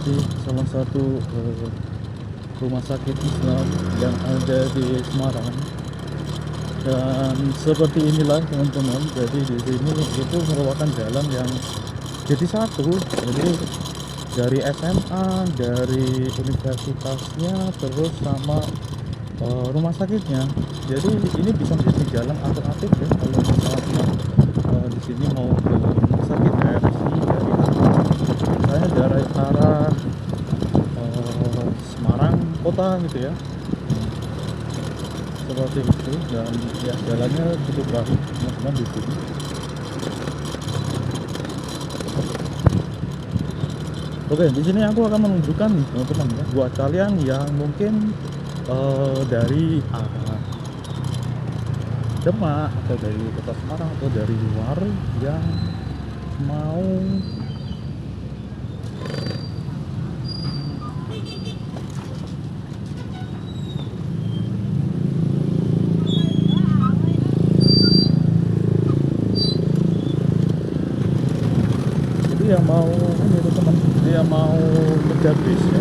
di salah satu rumah sakit Islam yang ada di Semarang. Dan seperti inilah teman-teman, jadi di sini itu merupakan jalan yang jadi satu. Jadi dari SMA, dari universitasnya, terus sama rumah sakitnya. Jadi ini bisa menjadi jalan alternatif ya kalau misalnya di sini mau ke rumah sakit RRI dari misalnya dari arah Semarang kota gitu ya, seperti itu. Dan ya jalannya cukup bagus teman-teman di sini. Oke, di sini aku akan menunjukkan nih teman-teman ya, buat kalian yang mungkin dari arah Demak atau dari kota Semarang atau dari luar yang mau yang mau ini teman, dia mau ngejar bis ya,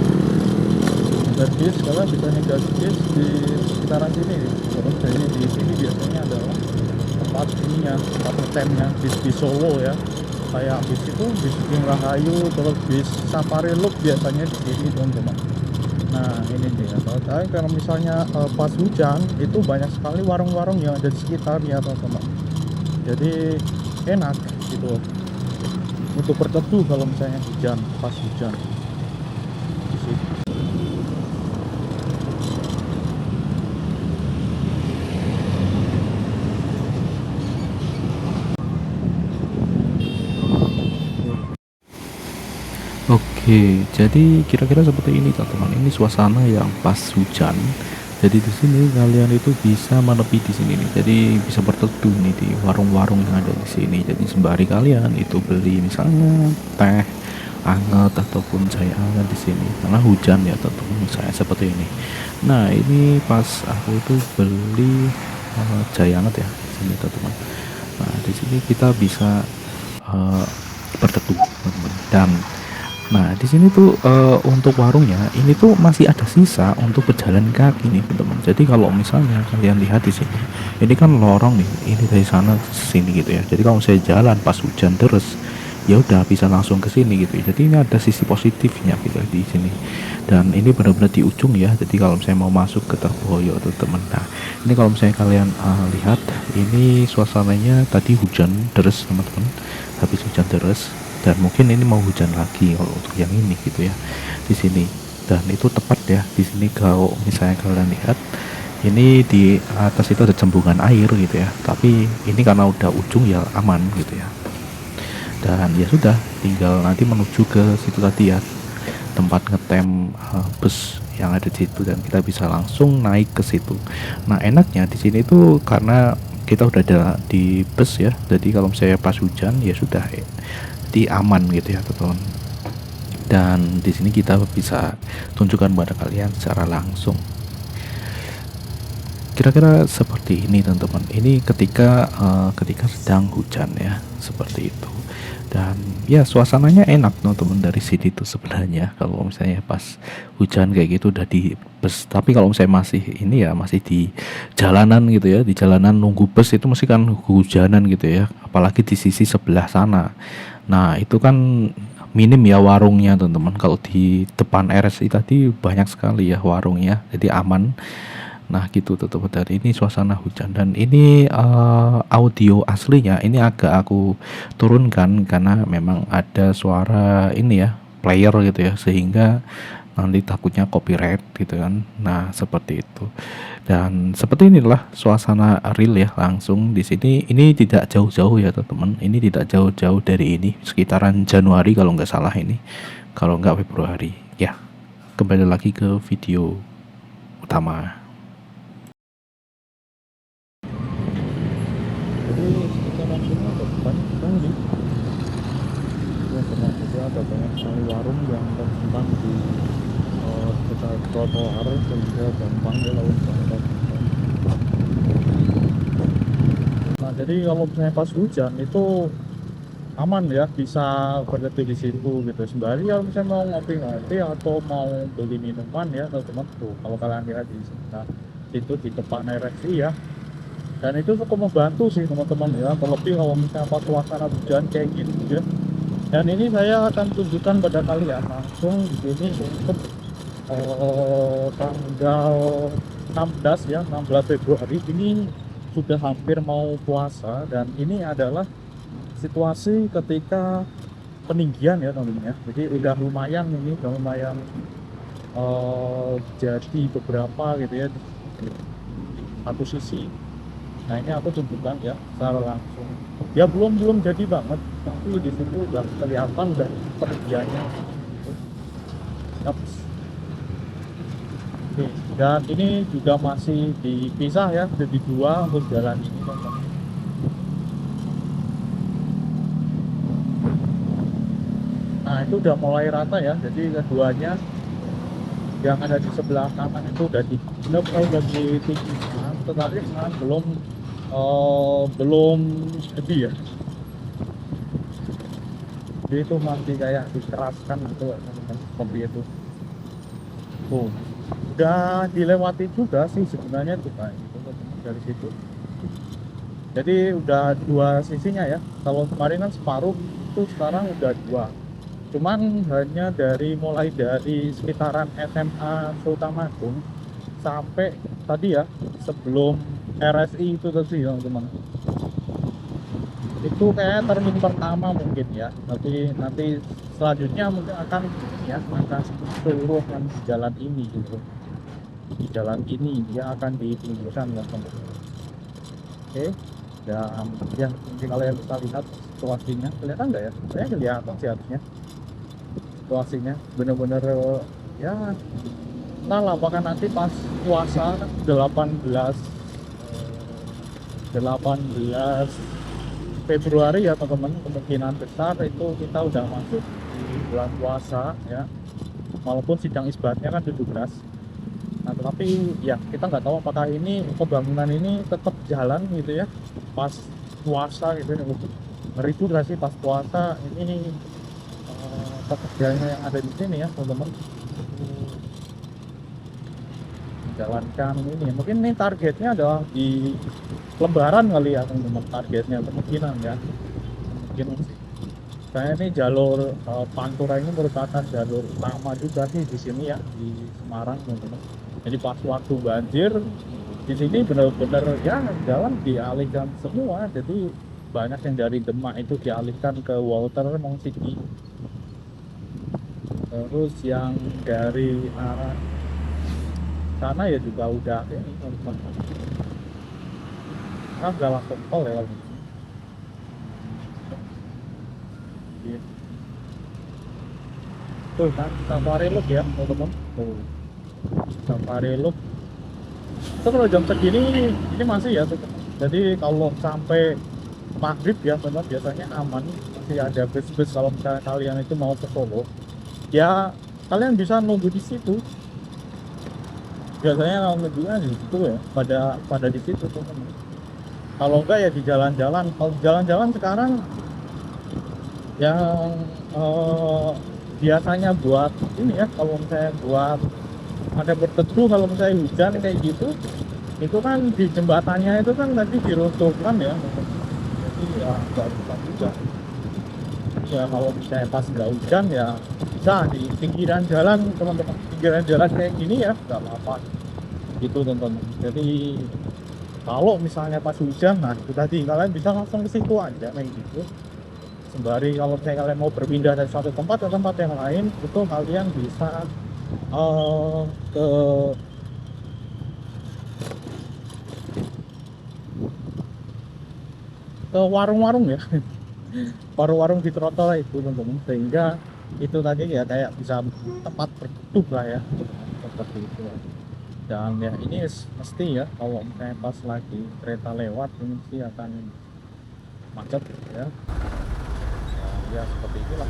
ngejar bis, kalian bisa ngejar bis di sekitaran sini teman. Jadi di sini biasanya adalah tempat ininya, tempat ngetemnya bis Solo ya, kayak bis itu bis King Rahayu, terus bis Safari Loop biasanya di sini teman-teman. Nah ini nih ya, kalau misalnya pas hujan itu banyak sekali warung-warung yang ada di sekitarnya teman-teman, jadi enak gitu untuk berteduh kalau misalnya hujan, pas hujan di situ. Oke, jadi kira-kira seperti ini teman-teman. Ini suasana yang pas hujan. Jadi di sini kalian itu bisa menepi di sini nih. Jadi bisa berteduh nih di warung-warung yang ada di sini. Jadi sembari kalian itu beli misalnya teh hangat ataupun chai hangat di sini. Karena hujan ya teman-teman, saya seperti ini. Nah, ini pas aku itu beli chai hangat ya di sini teman-teman. Nah, di sini kita bisa eh, berteduh teman-teman. Dan nah, di sini tuh untuk warungnya ini tuh masih ada sisa untuk berjalan kaki nih, teman-teman. Jadi kalau misalnya kalian lihat di sini, ini kan lorong nih, ini dari sana ke sini gitu ya. Jadi kalau saya jalan pas hujan terus, ya udah bisa langsung ke sini gitu ya. Jadi ini ada sisi positifnya gitu ya di sini. Dan ini benar-benar di ujung ya. Jadi kalau saya mau masuk ke Terboyo tuh teman. Nah, ini kalau misalnya kalian lihat, ini suasananya tadi hujan deras teman-teman. Habis hujan deras dan mungkin ini mau hujan lagi kalau untuk yang ini gitu ya di sini. Dan itu tepat ya di sini kalau misalnya kalian lihat ini di atas itu ada cembungan air gitu ya, tapi ini karena udah ujung ya aman gitu ya. Dan ya sudah, tinggal nanti menuju ke situ tadi ya, tempat ngetem bus yang ada di situ, dan kita bisa langsung naik ke situ. Nah, enaknya di sini tuh karena kita udah ada di bus ya, jadi kalau misalnya pas hujan ya sudah di aman gitu ya teman-teman. Dan di sini kita bisa tunjukkan pada kalian secara langsung. Kira-kira seperti ini teman-teman. Ini ketika sedang hujan ya, seperti itu. Dan ya suasananya enak teman-teman dari sini tuh sebenarnya. Kalau misalnya pas hujan kayak gitu udah di bus. Tapi kalau misalnya masih ini ya masih di jalanan gitu ya, di jalanan nunggu bus itu mesti kan hujanan gitu ya. Apalagi di sisi sebelah sana. Nah, itu kan minim ya warungnya teman-teman. Kalau di depan RSI tadi banyak sekali ya warungnya, jadi aman. Nah gitu teman-teman. Dan ini suasana hujan, dan ini audio aslinya ini agak aku turunkan karena memang ada suara ini ya, player gitu ya, sehingga nanti takutnya copyright gitu kan. Nah seperti itu. Dan seperti inilah suasana real ya, langsung di sini. Ini tidak jauh-jauh ya teman-teman, ini tidak jauh-jauh dari ini, sekitaran Januari kalau nggak salah ini, kalau nggak Februari ya. Kembali lagi ke video utama. Jadi sekitaran sini ada banyak sekali ya teman, jadi ada banyak sekali warung yang tersimpan di dekat trotoar sehingga gampang ya lalu berangkat. Nah jadi kalau misalnya pas hujan itu aman ya, bisa berhenti di situ gitu. Sembari kalau misalnya mau ngopi-ngopi atau mau beli minuman ya teman-teman tuh, kalau kalian lihat di sekitar itu di depan RSI ya. Dan itu cukup membantu sih teman-teman ya, terlebih kalau misalnya pas suasana hujan kayak gitu ya. Dan ini saya akan tunjukkan pada kalian langsung di sini untuk tanggal 16 ya, 16 Februari ini sudah hampir mau puasa, dan ini adalah situasi ketika peninggian ya teman-teman ya. Jadi udah lumayan, ini udah lumayan jadi beberapa gitu ya di satu sisi. Nah ini aku tunjukkan ya secara langsung. Ya belum belum jadi banget, tapi di situ udah kelihatan dan peninggiannya. Yap. Oke, dan ini juga masih dipisah ya jadi dua untuk jalan ini teman-teman. Nah itu udah mulai rata ya, jadi keduanya yang ada di sebelah kanan itu udah udah ditinggikan, tetapi sekarang belum jadi ya. Jadi itu masih kayak dikeraskan gitu teman-teman, seperti itu. Tuh, udah dilewati juga sih sebenarnya tuh kayak gitu teman-teman, dari situ. Jadi udah dua sisinya ya. Kalau kemarin kan separuh, itu sekarang udah dua. Cuman hanya mulai dari sekitaran SMA Sultanagung sampai tadi ya, sebelum RSI itu tadi teman-teman. Itu kayak termin pertama mungkin ya, tapi nanti selanjutnya mungkin akan ya akan seluruh kan jalan ini gitu. Di jalan ini dia akan ditinggikan ya teman-teman. Oke, dan ya mungkin kalian bisa lihat situasinya, kelihatan nggak ya? Saya kelihatan sih harusnya situasinya bener-bener ya. Nah apakah nanti pas puasa 18 Februari ya teman-teman, kemungkinan besar itu kita udah masuk di bulan puasa ya, walaupun sidang isbatnya kan 17. Nah tetapi ya kita nggak tahu apakah ini pembangunan ini tetap jalan gitu ya pas puasa gitu ya. Ngeri juga sih pas puasa ini pekerjaannya yang ada di sini ya teman-teman, menjalankan ini. Mungkin ini targetnya adalah di Lebaran kali ya teman-teman, targetnya kemungkinan ya, mungkin sih. Saya ini jalur Pantura ini merupakan jalur utama juga sih di sini ya, di Semarang teman-teman. Jadi pas waktu banjir di sini benar-benar ya jalan dialihkan semua, jadi banyak yang dari Demak itu dialihkan ke Walter Mongsiki. Terus yang dari arah sana ya juga udah ini teman-teman, kan udah langsung tol ya gitu. Tuh kan Safari Look ya teman-teman, tuh Safari Look itu kalau jam segini ini masih ya tuh. Jadi kalau sampai maghrib ya teman, biasanya aman, masih ada bus-bus. Kalau misalnya kalian itu mau ke Solo ya kalian bisa nunggu di situ, biasanya kalau nunggunya di situ ya, pada di situ teman. Kalau enggak ya di jalan-jalan. Kalau jalan-jalan sekarang yang biasanya buat ini ya, kalau misalnya buat ada berteduh kalau misalnya hujan kayak gitu, itu kan di jembatannya itu kan tadi diruntuhkan ya, jadi ya nggak bisa juga ya. Kalau misalnya pas nggak hujan ya bisa di pinggiran jalan teman-teman, pinggiran jalan kayak gini ya nggak apa-apa gitu teman-teman. Jadi kalau misalnya pas hujan, nah itu tadi kalian bisa langsung ke situ aja kayak gitu. Sembari kalau misalnya kalian mau berpindah dari suatu tempat ke tempat yang lain, itu kalian bisa ke warung-warung ya, warung-warung di trotoar itu teman-teman, sehingga itu tadi ya kayak bisa tempat berteduh lah ya, seperti itu. Dan ya ini mesti ya kalau misalnya pas lagi kereta lewat ini mesti akan macet ya. Ya seperti itulah.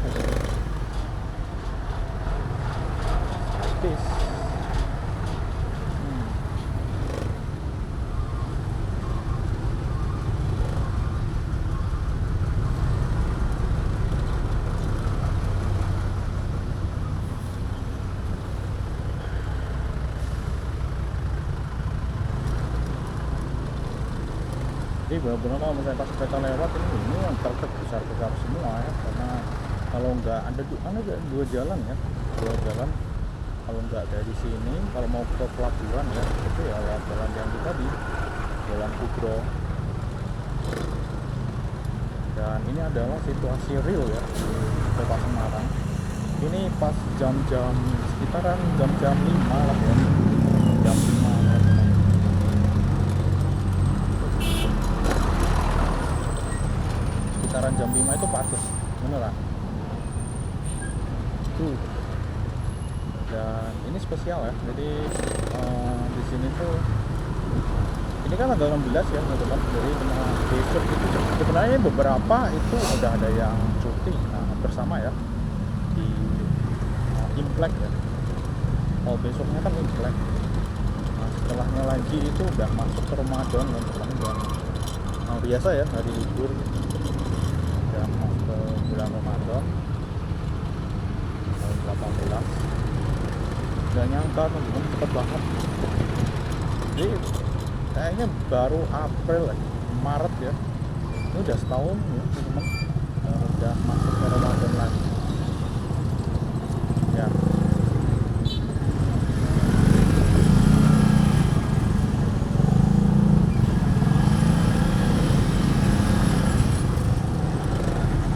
Peace. Jadi benar-benar kalau misalnya pas kereta lewat ini yang truk besar-besar semua ya, karena kalau nggak ada dua jalan ya, dua jalan. Kalau nggak dari sini, kalau mau ke pelabuhan ya, itu ya lewat jalan yang itu tadi, jalan Kudro. Dan ini adalah situasi real ya di Kota Semarang. Ini pas jam-jam sekitaran jam-jam 5 lah ya, jam 5 ya. Sekitaran jam 5 itu patus, beneran. Tuh. Dan ini spesial ya, jadi di sini tuh ini kan tanggal 16 ya teman-teman, jadi besok itu sebenarnya beberapa itu udah ada yang cuti bersama ya di Imlek ya. Oh besoknya kan Imlek, nah, setelahnya lagi itu udah masuk ke Ramadan teman-teman, dan biasa ya hari libur udah masuk ke bulan Ramadan tahun 18. Gak nyangka teman-teman, cepet banget. Jadi kayaknya baru April Maret ya, ini udah setahun ya teman-teman, udah masuk ke Ramadan lagi ya.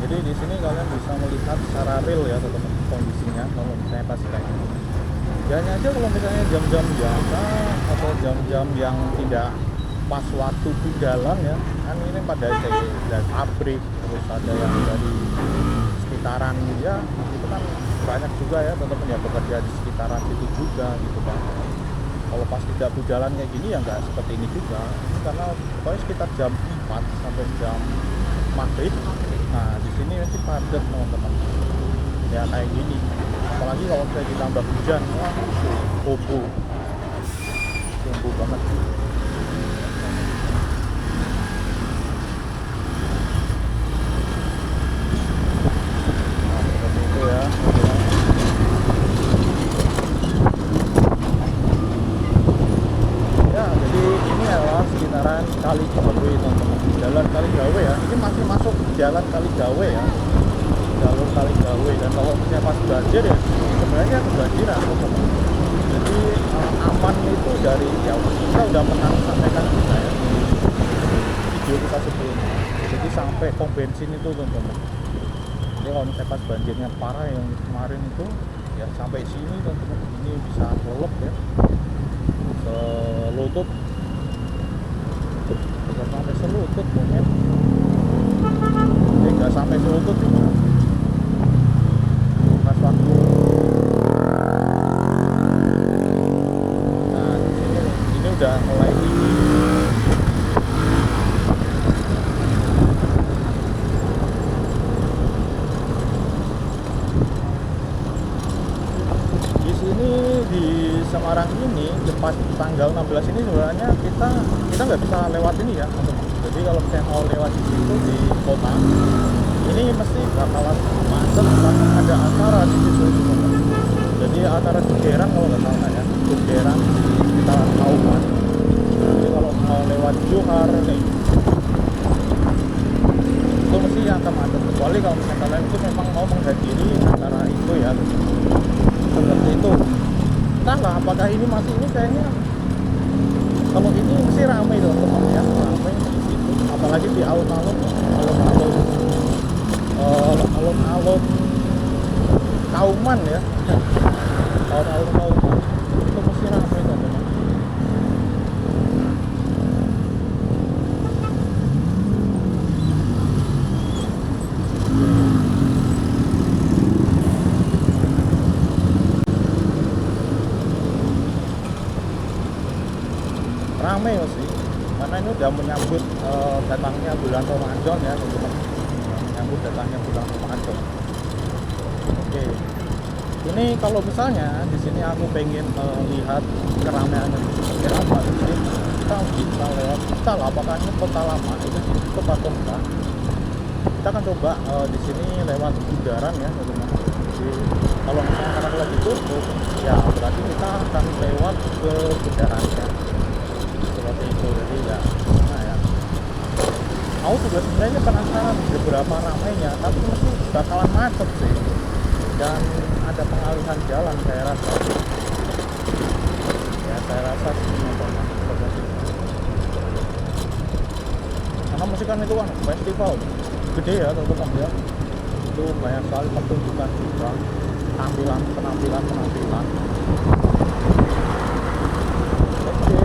Jadi di sini kalian bisa melihat secara real ya teman-teman kondisinya kalau misalnya pas kayak ini. Jangan aja kalau misalnya jam-jam biasa atau jam-jam yang tidak pas waktu di jalan ya, kan ini pada dari pabrik, terus ada yang dari sekitaran ya, itu kan banyak juga ya teman-teman yang bekerja di sekitaran itu juga gitu kan. Kalau pas tidak berjalan kayak gini ya nggak seperti ini juga, karena pokoknya sekitar jam 4 sampai jam maghrib. Nah di sini masih padat teman-teman ya kayak gini, apalagi kalau saya ditambah hujan, wah kubu banget. Nah seperti itu ya. Ya jadi ini adalah sekitaran Kaligawe teman-teman, jalan Kaligawe ya, ini masih masuk jalan Kaligawe ya, jalur Kaligawe. Dan kalau misalnya pas banjir ya sebenarnya kebanjiran teman-teman. Jadi aman itu dari ya kita udah pernah sampaikan juga ya di video kita sebelumnya. Jadi sampai pom bensin itu teman-teman. Jadi kalau misalnya pas banjirnya parah yang kemarin itu ya sampai sini teman-teman, ini bisa lelep ya, selutut, bisa sampai selutut mungkin. Jadi nggak sampai selutut juga pas waktu. Nah ini udah mulai tinggi. Di sini di Semarang ini pas tanggal 16 ini sebenarnya kita nggak bisa lewat ini ya teman-teman. Jadi kalau misalnya mau lewat di situ di kota ini mesti bakalan macet karena ada acara di situ teman-teman. Jadi acara Jugeran kalau nggak salah ya, Jugeran di sekitaran Kauman. Jadi kalau mau lewat Johar kayak itu mesti akan macet, kecuali kalau misalnya kalian itu memang mau menghadiri acara itu ya seperti itu. Entahlah apakah ini masih ini kayaknya kalau ini mesti ramai teman-teman ya, ramai di situ, apalagi di alun-alun Kauman ya, alun-alun Kauman itu mesti ramai teman-teman. Ramai sih, karena ini udah menyambut datangnya bulan Ramadan ya teman-teman, menyambut datangnya bulan Ramadan. Oke, ini kalau misalnya di sini aku pengen lihat keramaiannya seperti apa di sini, kita bisa lewat kita lah, apakah ini kota lama itu tutup atau enggak. Kita akan coba di sini lewat Bundaran ya teman-teman. Jadi kalau misalnya karena lagi tutup ya berarti kita akan lewat ke Bundarannya seperti itu. Jadi ya nah ya Aku juga sebenarnya penasaran beberapa ramainya, tapi mesti bakalan macet sih, dan ada pengalihan jalan saya rasa. Ya saya rasa sih seperti itu. Karena musik kan itu kan festival gede ya teman-teman ya, itu banyak sekali pertunjukan juga, penampilan. Oke.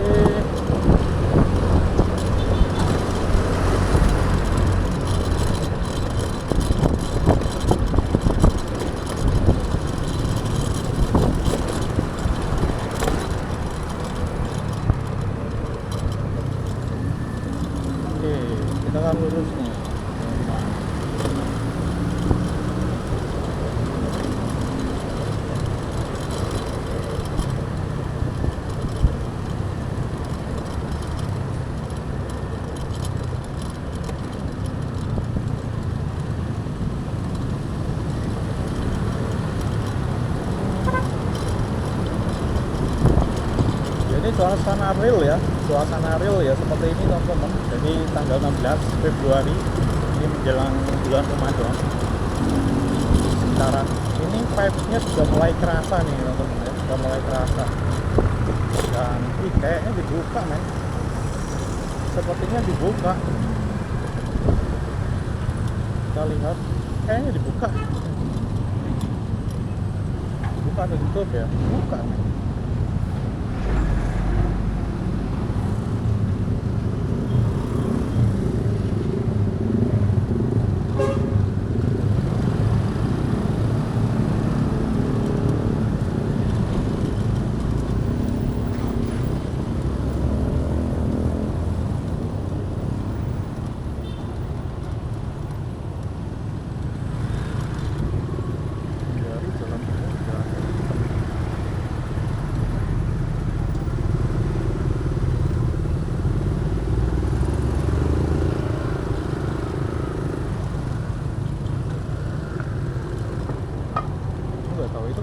Oke, kita kan lurus nih. Jadi suasana real ya seperti ini teman-teman. Jadi tanggal 16 Februari ini menjelang bulan Ramadan. Sekarang ini vibes-nya sudah mulai kerasa nih teman-teman ya, sudah mulai kerasa. Dan kayaknya dibuka men. Sepertinya dibuka. Kita lihat, kayaknya dibuka. Buka atau ditutup ya? Buka men.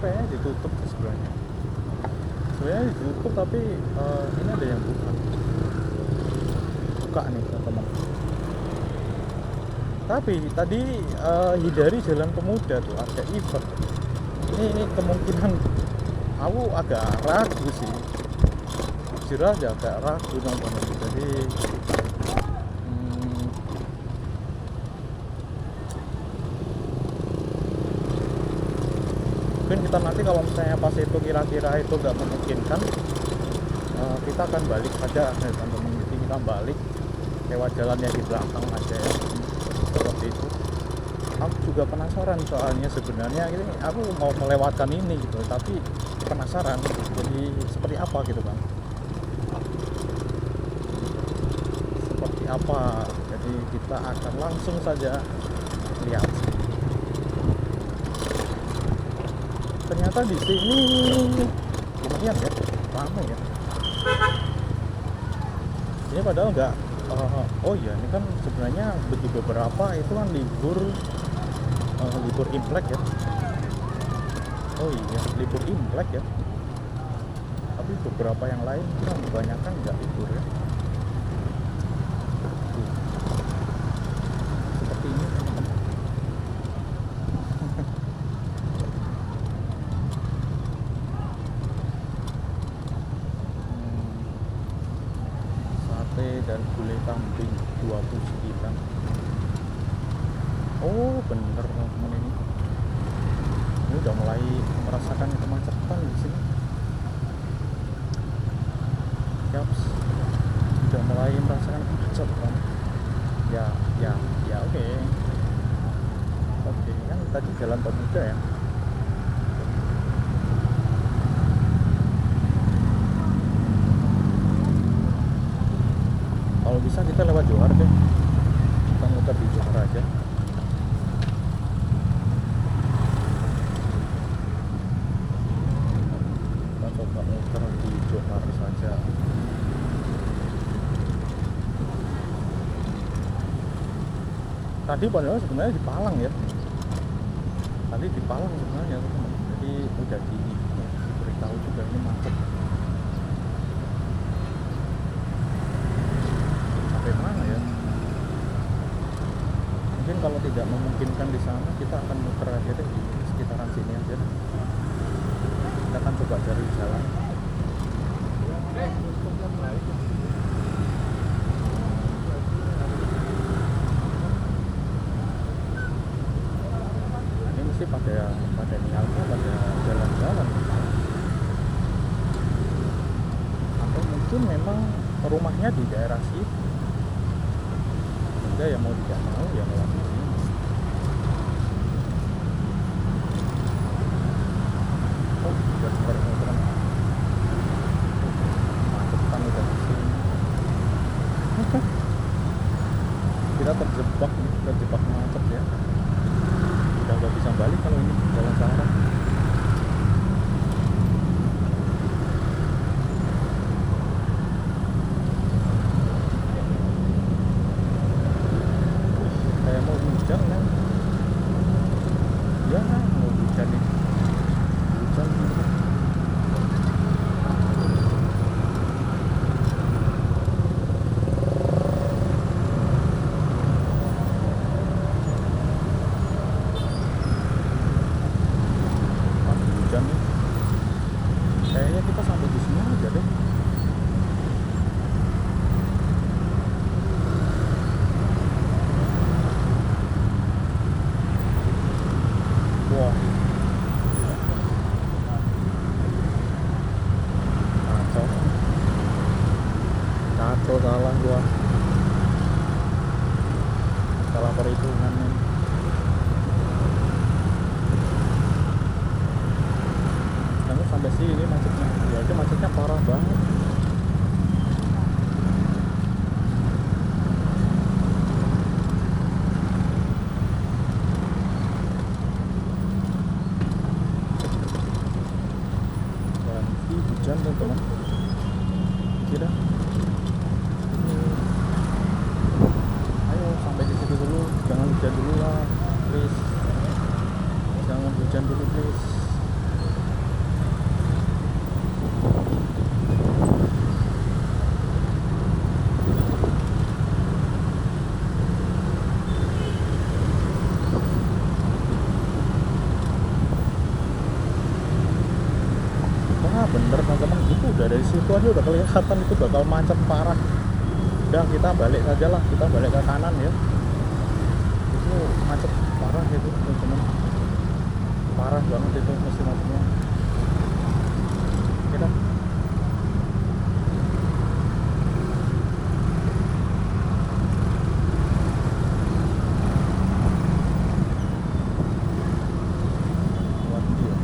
Kayaknya ditutup sebenarnya ditutup, tapi ini ada yang buka nih teman-teman. Tapi tadi hindari jalan pemuda tuh, ada event ini kemungkinan aku agak ragu sih, jujur aja agak ragu teman-teman. Jadi mungkin kita nanti kalau misalnya pas itu kira-kira itu nggak memungkinkan, kita akan balik saja ya teman-teman. Jadi kita balik lewat jalan yang di belakang aja ya, seperti itu. Aku juga penasaran soalnya sebenarnya ini aku mau melewatkan ini gitu, tapi penasaran jadi seperti apa gitu kan, seperti apa. Jadi kita akan langsung saja lihat. Ternyata di sini lumayan ya, ramai ya. Ini padahal nggak. Oh iya, ini kan sebenarnya bagi beberapa itu kan libur Imlek ya. Oh iya, libur Imlek ya. Tapi beberapa yang lain kan kebanyakan nggak libur ya. Seperti ini teman-teman. Dan gulai kambing 29. Oh bener teman-teman, ini udah mulai merasakan kemacetan di sini. Yaps, udah mulai merasakan kemacetan. Ya oke. Kan tadi jalan pemuda ya. Kalau bisa kita lewat Johar deh, kita muter di Johar aja. Kita coba muter di Johar saja. Tadi padahal sebenarnya di Palang ya. Tadi di Palang sebenarnya teman-teman. Jadi udah diberitahu juga ini macet. Sampai mana ya? kalau tidak memungkinkan di sana, kita akan muter aja deh di sekitaran sini aja. Kita akan coba cari jalan. Ini mesti pada niatnya pada jalan-jalan. Atau mungkin memang rumahnya di daerah situ. Sehingga ya mau tidak mau ya lewat sini. Oh, udah sekarang teman. Macetan udah di sini. Kita terjebak macet ya. Udah nggak bisa balik kalau ini jalan searah. Kayak mau hujan kan? Ya mau hujan nih. Hujan gitu. Hujan nih. Kayaknya kita sampai di sini aja deh. Wah. Kacau. Kacau salah gua. Salah perhitungan nih. Kamu sampai sini macetnya. Ya itu macetnya parah banget. Berhenti hujan teman-teman. Kira. Ayo sampai di situ dulu. Jangan hujan dulu lah, please. Jangan hujan dulu, please. Wah bener teman-teman, itu udah dari situ aja udah kelihatan itu bakal macet parah. Udah kita balik saja lah, kita balik ke kanan ya. Itu macet parah itu teman-teman, parah banget itu mesin macetnya. Kita lewat dia.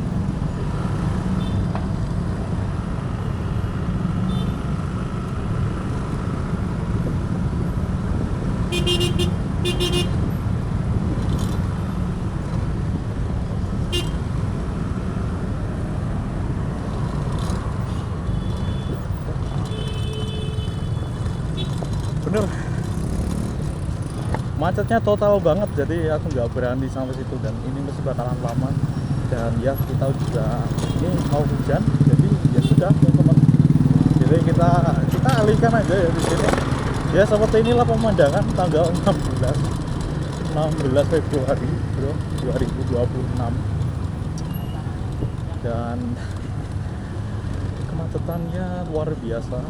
Bener, macetnya total banget, jadi aku nggak berani sampai situ dan ini masih bakalan lama. Dan ya kita juga ini mau hujan, jadi ya sudah teman-teman. Jadi kita alihkan aja ya di sini. Ya seperti inilah pemandangan tanggal 16 Februari bro 2026. Dan kemacetannya luar biasa.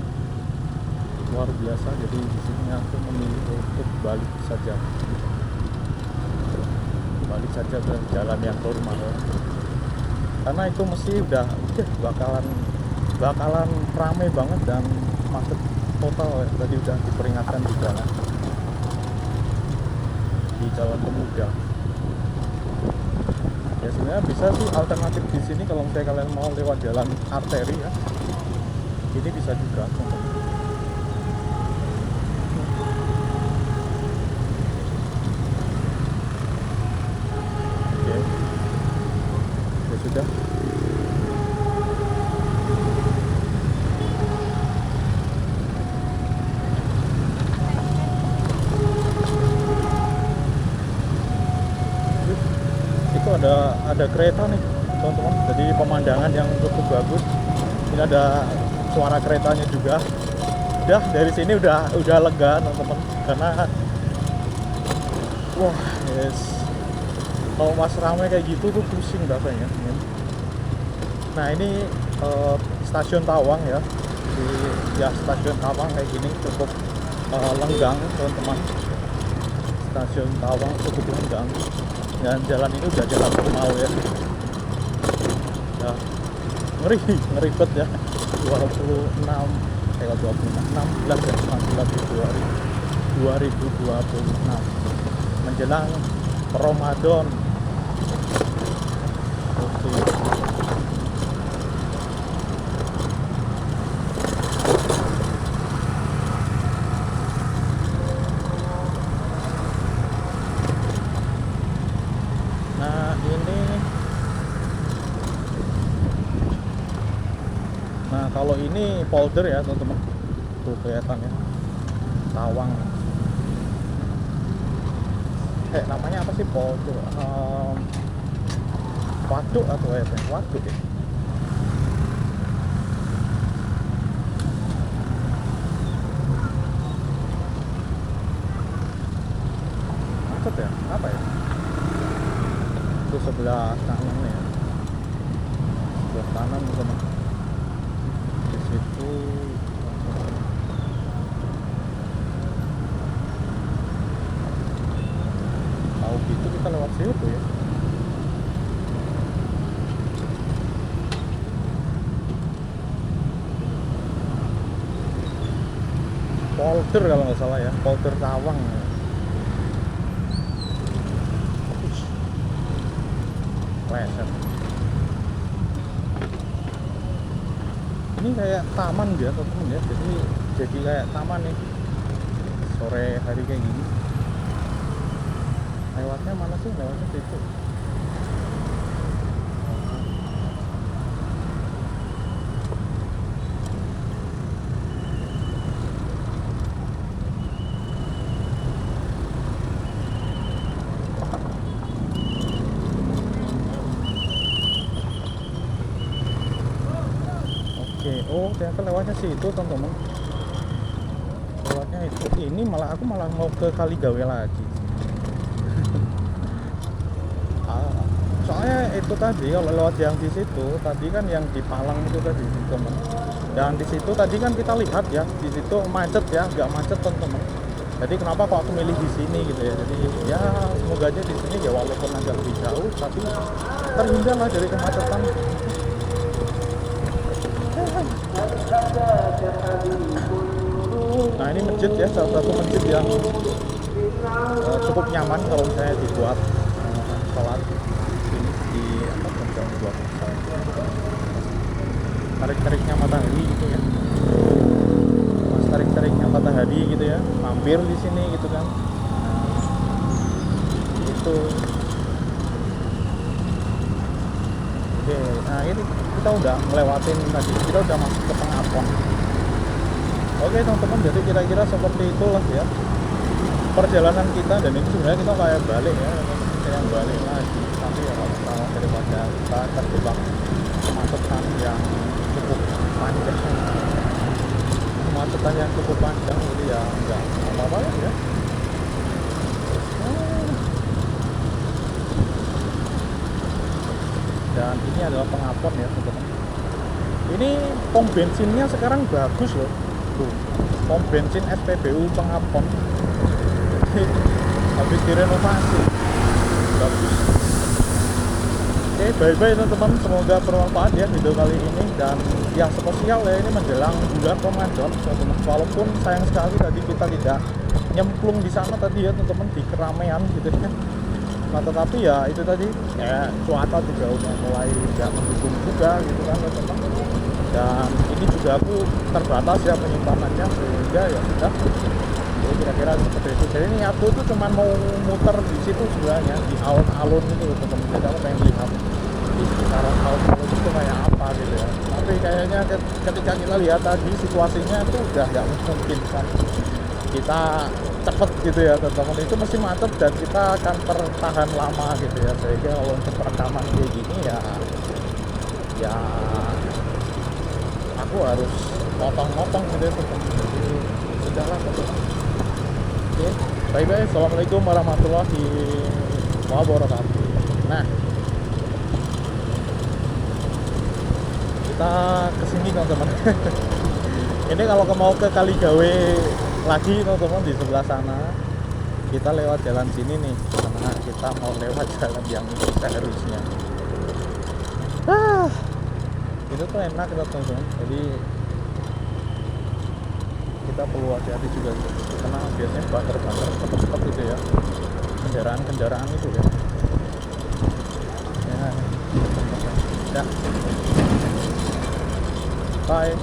Jadi di sini aku memilih untuk balik saja ke jalan yang normal, karena itu mesti udah bakalan rame banget dan macet total ya. Tadi udah diperingatkan juga kan, di Jalan Pemuda. Ya sebenarnya bisa sih alternatif di sini kalau misalnya kalian mau lewat jalan arteri ya, ini bisa juga teman-teman. Sudah itu ada kereta nih teman-teman, jadi pemandangan yang cukup bagus. Ini ada suara keretanya juga. Udah dari sini udah lega teman-teman, karena Wah, yes. Kalau pas ramai kayak gitu tuh pusing rasanya. Nah ini stasiun Tawang ya. Ya stasiun Tawang kayak gini cukup lenggang teman-teman. Stasiun Tawang cukup lenggang. Dan jalan ini udah jalan termal ya. Ya ngeri bet ya. 16 ya 16 Februari 2026 menjelang Ramadan. Oke. Nah kalau ini polder ya teman-teman, tuh kelihatan ya, Tawang. Namanya apa sih polder? Waduk atau apa? Waduk ya. Macet ya? Apa ya? Itu sebelah kanan ya. Sebelah kanan teman-teman. Di situ tahu gitu kita lewat situ ya. Polder kalau nggak salah ya, polder Tawang. Leset. Ini kayak taman dia teman-teman ya, jadi kayak taman nih sore hari kayak gini. Lewatnya mana sih? Lewatnya situ. Oh ternyata lewatnya situ teman-teman, lewatnya itu. Ini malah aku malah mau ke Kaligawe lagi. Soalnya itu tadi kalau lewat yang di situ tadi kan yang di Palang itu tadi teman-teman, dan di situ tadi kan kita lihat ya di situ macet ya, nggak macet teman-teman. Jadi kenapa kok aku milih di sini gitu ya, jadi ya semoga aja di sini ya walaupun agak lebih jauh tapi terhindar lah dari kemacetan. Nah ini masjid ya, salah satu masjid yang cukup nyaman kalau misalnya dibuat sholat ini di apa jam buat tarik-tariknya matahari gitu ya, pas tarik-tariknya matahari gitu ya, mampir di sini gitu kan. Itu oke. Nah ini kita udah ngelewatin tadi, kita udah masuk ke Pengapon. Oke teman-teman, jadi kira-kira seperti itulah ya perjalanan kita, dan ini sebenarnya kita kayak balik ya, kayak balik lagi, tapi ya kalau daripada kita terjebak kemacetan yang cukup panjang, jadi ya nggak apa-apa ya. Dan ini adalah Pengapon ya teman-teman. Ini pom bensinnya sekarang bagus loh. Tuh, pom bensin SPBU Pengapon. Habis direnovasi. Bagus. Oke, bye-bye teman-teman. Semoga bermanfaat ya video kali ini, dan ya spesial ya ini menjelang bulan Ramadan teman-teman. Walaupun sayang sekali tadi kita tidak nyemplung di sana tadi ya teman-teman, di keramaian gitu kan. Nah tetapi ya itu tadi ya cuaca juga udah mulai nggak mendukung juga gitu kan teman-teman, dan ini juga aku terbatas ya penyimpanannya, sehingga ya sudah. Jadi kira-kira seperti itu. Jadi ini aku tuh cuman mau muter di situ sebenarnya, di alun-alun itu teman-teman. Jadi aku pengen lihat di sekitaran alun-alun itu kayak apa gitu ya. Tapi kayaknya ketika kita lihat tadi situasinya itu udah nggak mungkin kan kita cepet gitu ya teman-teman, itu mesti macet dan kita akan tertahan lama gitu ya, sehingga kalau untuk perekaman kayak gini ya aku harus motong-motong gitu ya teman-teman. Jadi sudahlah teman-teman. Oke. Bye-bye. Assalamualaikum warahmatullahi wabarakatuh. Nah, kita kesini teman-teman. Ini kalau mau ke Kaligawe lagi teman-teman, di sebelah sana kita lewat jalan sini nih, karena kita mau lewat jalan yang seharusnya. Itu tuh enak teman-teman. Jadi kita perlu hati-hati juga gitu, karena biasanya banter-banter cepat-cepat gitu ya, kendaraan-kendaraan itu ya. Ya. Bye.